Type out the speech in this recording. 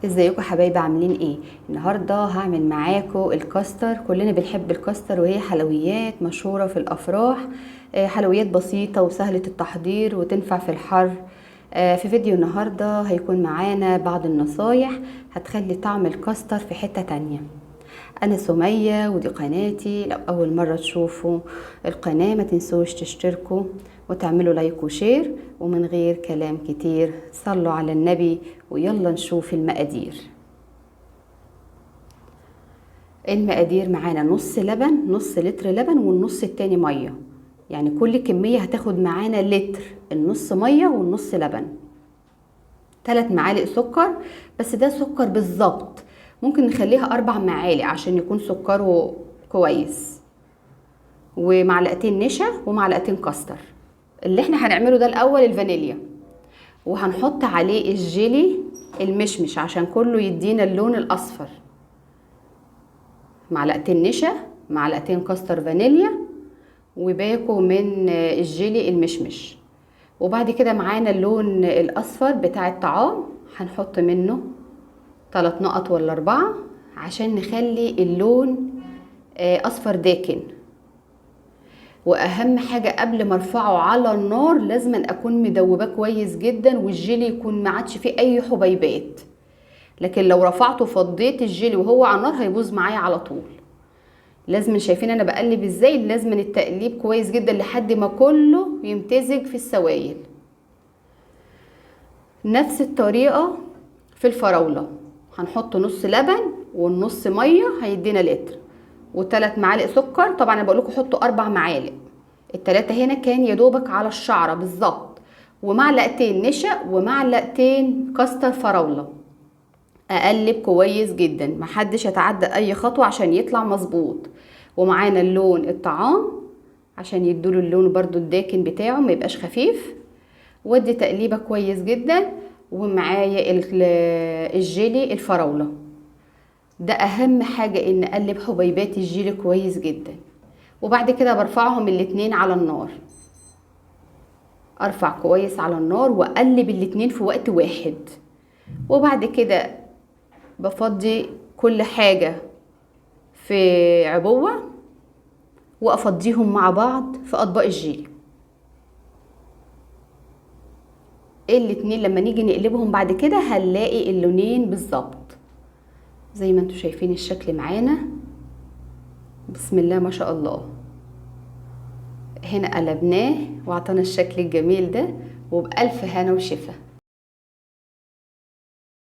ازيكم حبايبي، عاملين ايه؟ النهارده هعمل معاكم الكاستر. كلنا بنحب الكاستر وهي حلويات مشهوره في الافراح. حلويات بسيطه وسهله التحضير وتنفع في الحر. في فيديو النهارده هيكون معانا بعض النصايح هتخلي طعم الكاستر في حته تانية. انا سمية ودي قناتي. لو اول مرة تشوفوا القناة ما تنسوش تشتركوا وتعملوا لايك وشير. ومن غير كلام كتير صلوا على النبي ويلا نشوف المقادير. المقادير معانا نص لبن، نص لتر لبن والنص التاني مية. يعني كل كمية هتاخد معانا لتر، النص مية والنص لبن. 3 معالق سكر، بس ده سكر بالظبط. ممكن نخليها 4 معالق عشان يكون سكره كويس. ومعلقتين نشا ومعلقتين كاستر. اللي احنا هنعمله ده الاول الفانيليا، وهنحط عليه الجيلي المشمش عشان كله يدينا اللون الاصفر. معلقتين نشا، معلقتين كاستر فانيليا، وباكو من الجيلي المشمش. وبعد كده معانا اللون الاصفر بتاع الطعام، هنحط منه 3 نقط ولا 4 عشان نخلي اللون اصفر داكن. واهم حاجة قبل ما ارفعه على النار لازم اكون مدوباه كويس جدا، والجيلي يكون ما عادش فيه اي حبيبات. لكن لو رفعته فضيت الجيلي وهو على النار هيبوظ معايا على طول. لازم، شايفين انا بقلب ازاي؟ لازم التقليب كويس جدا لحد ما كله يمتزج في السوائل. نفس الطريقة في الفراولة، هنحط نص لبن والنص مية هيدينا لتر، و3 معالق سكر. طبعا انا بقول لكم حطوا 4 معالق، التلاتة هنا كان يدوبك على الشعرة بالظبط. ومعلقتين نشا ومعلقتين كاستر فراولة. اقلب كويس جدا، محدش يتعدى اي خطوة عشان يطلع مظبوط. ومعانا اللون الطعام عشان يدوله اللون برضو الداكن بتاعه ما يبقاش خفيف. ودي تقليبه كويس جدا. ومعايا الجيلي الفراولة. ده اهم حاجة، ان اقلب حبيبات الجيلي كويس جدا. وبعد كده برفعهم الاتنين على النار. ارفع كويس على النار واقلب الاتنين في وقت واحد. وبعد كده بفضي كل حاجة في عبوة وافضيهم مع بعض في اطباق الجيلي. الاتنين لما نيجي نقلبهم بعد كده هنلاقي اللونين بالظبط زي ما انتوا شايفين الشكل معانا. بسم الله ما شاء الله. هنا قلبناه واعطانا الشكل الجميل ده، وبألف هنا وشفا.